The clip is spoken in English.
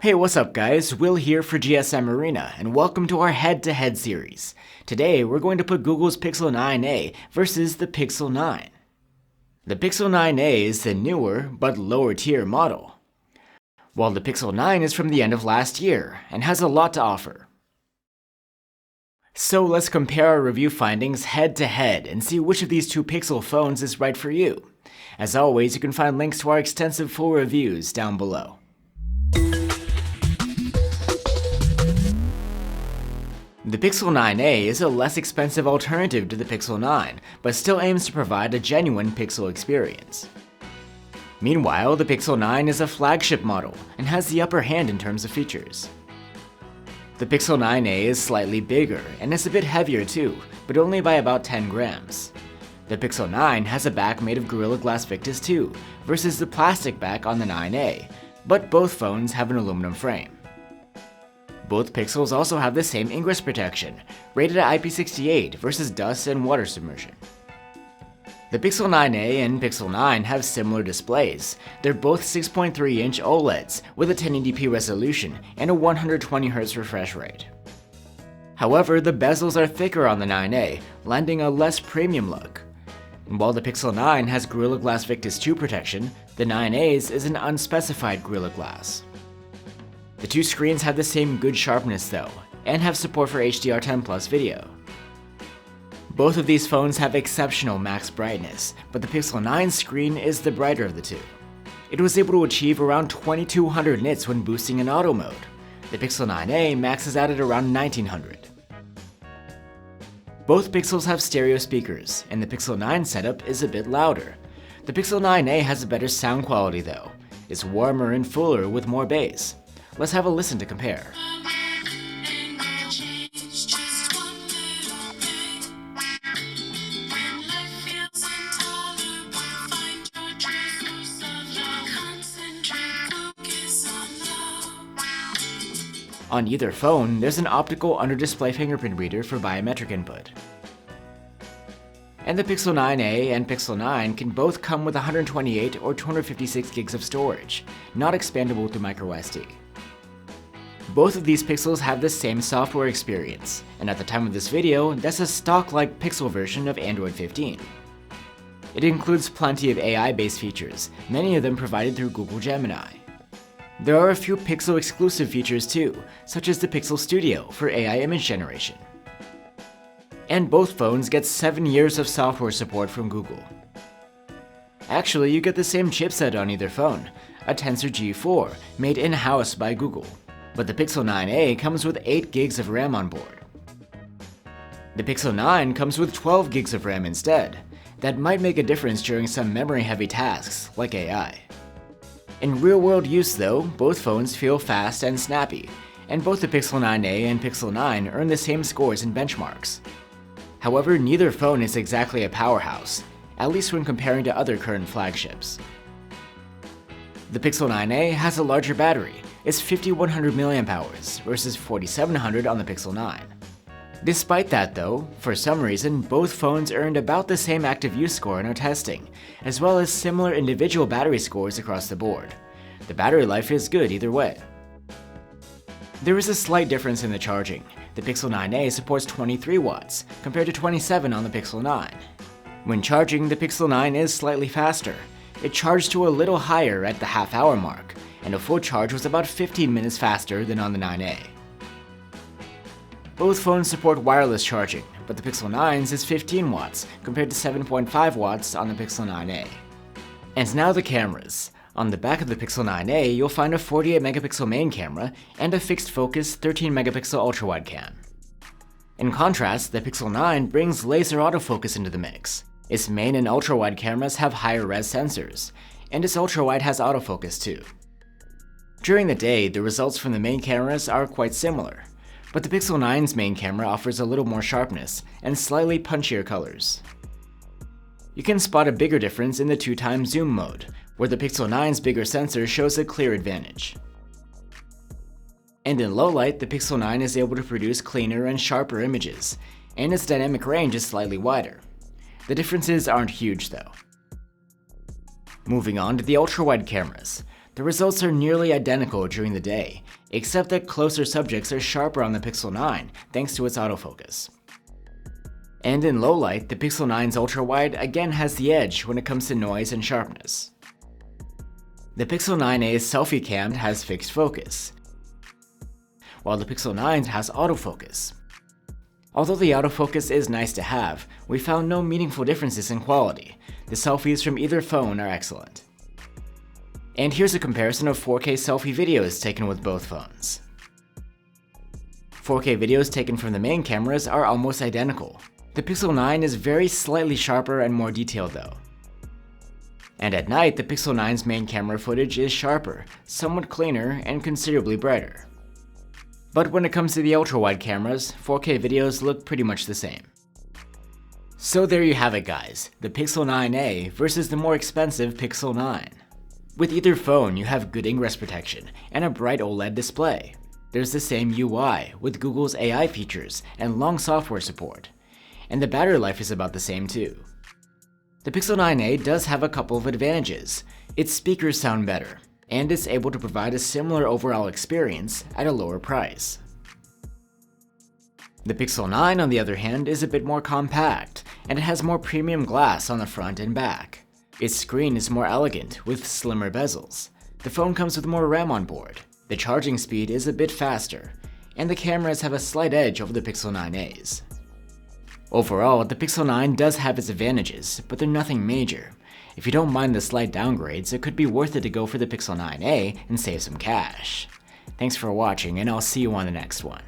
Hey, what's up guys? Will here for GSM Arena, and welcome to our head-to-head series. Today, we're going to put Google's Pixel 9a versus the Pixel 9. The Pixel 9a is the newer, but lower tier model, while the Pixel 9 is from the end of last year, and has a lot to offer. So let's compare our review findings head-to-head and see which of these two Pixel phones is right for you. As always, you can find links to our extensive full reviews down below. The Pixel 9a is a less expensive alternative to the Pixel 9, but still aims to provide a genuine Pixel experience. Meanwhile, the Pixel 9 is a flagship model and has the upper hand in terms of features. The Pixel 9a is slightly bigger and is a bit heavier too, but only by about 10 grams. The Pixel 9 has a back made of Gorilla Glass Victus 2 versus the plastic back on the 9a, but both phones have an aluminum frame. Both Pixels also have the same ingress protection, rated at IP68 versus dust and water submersion. The Pixel 9a and Pixel 9 have similar displays. They're both 6.3-inch OLEDs with a 1080p resolution and a 120Hz refresh rate. However, the bezels are thicker on the 9a, lending a less premium look. While the Pixel 9 has Gorilla Glass Victus 2 protection, the 9a's is an unspecified Gorilla Glass. The two screens have the same good sharpness though, and have support for HDR10+ video. Both of these phones have exceptional max brightness, but the Pixel 9 screen is the brighter of the two. It was able to achieve around 2200 nits when boosting in auto mode. The Pixel 9a maxes out at around 1900. Both Pixels have stereo speakers, and the Pixel 9 setup is a bit louder. The Pixel 9a has a better sound quality though. It's warmer and fuller with more bass. Let's have a listen to compare. On either phone, there's an optical under-display fingerprint reader for biometric input. And the Pixel 9a and Pixel 9 can both come with 128 or 256 gigs of storage, not expandable through microSD. Both of these Pixels have the same software experience, and at the time of this video, that's a stock-like Pixel version of Android 15. It includes plenty of AI-based features, many of them provided through Google Gemini. There are a few Pixel-exclusive features too, such as the Pixel Studio for AI image generation. And both phones get 7 years of software support from Google. Actually, you get the same chipset on either phone, a Tensor G4, made in-house by Google. But the Pixel 9a comes with 8 gigs of RAM on board. The Pixel 9 comes with 12 gigs of RAM instead. That might make a difference during some memory-heavy tasks, like AI. In real-world use though, both phones feel fast and snappy, and both the Pixel 9a and Pixel 9 earn the same scores in benchmarks. However, neither phone is exactly a powerhouse, at least when comparing to other current flagships. The Pixel 9a has a larger battery. It's 5100 mAh versus 4700 on the Pixel 9. Despite that though, for some reason, both phones earned about the same active use score in our testing, as well as similar individual battery scores across the board. The battery life is good either way. There is a slight difference in the charging. The Pixel 9a supports 23 watts, compared to 27 on the Pixel 9. When charging, the Pixel 9 is slightly faster. It charged to a little higher at the half-hour mark, and a full charge was about 15 minutes faster than on the 9a. Both phones support wireless charging, but the Pixel 9's is 15 watts compared to 7.5 watts on the Pixel 9a. And now the cameras. On the back of the Pixel 9a, you'll find a 48 megapixel main camera and a fixed focus 13 megapixel ultrawide cam. In contrast, the Pixel 9 brings laser autofocus into the mix. Its main and ultrawide cameras have higher res sensors, and its ultrawide has autofocus too. During the day, the results from the main cameras are quite similar, but the Pixel 9's main camera offers a little more sharpness and slightly punchier colors. You can spot a bigger difference in the 2x zoom mode, where the Pixel 9's bigger sensor shows a clear advantage. And in low light, the Pixel 9 is able to produce cleaner and sharper images, and its dynamic range is slightly wider. The differences aren't huge though. Moving on to the ultrawide cameras. The results are nearly identical during the day, except that closer subjects are sharper on the Pixel 9 thanks to its autofocus. And in low light, the Pixel 9's ultrawide again has the edge when it comes to noise and sharpness. The Pixel 9a's selfie cam has fixed focus, while the Pixel 9 has autofocus. Although the autofocus is nice to have, we found no meaningful differences in quality. The selfies from either phone are excellent. And here's a comparison of 4K selfie videos taken with both phones. 4K videos taken from the main cameras are almost identical. The Pixel 9 is very slightly sharper and more detailed though. And at night, the Pixel 9's main camera footage is sharper, somewhat cleaner, and considerably brighter. But when it comes to the ultrawide cameras, 4K videos look pretty much the same. So there you have it guys, the Pixel 9a versus the more expensive Pixel 9. With either phone, you have good ingress protection and a bright OLED display. There's the same UI with Google's AI features and long software support. And the battery life is about the same too. The Pixel 9a does have a couple of advantages. Its speakers sound better, and it's able to provide a similar overall experience at a lower price. The Pixel 9, on the other hand, is a bit more compact, and it has more premium glass on the front and back. Its screen is more elegant, with slimmer bezels. The phone comes with more RAM on board, the charging speed is a bit faster, and the cameras have a slight edge over the Pixel 9a's. Overall, the Pixel 9 does have its advantages, but they're nothing major. If you don't mind the slight downgrades, it could be worth it to go for the Pixel 9a and save some cash. Thanks for watching, and I'll see you on the next one.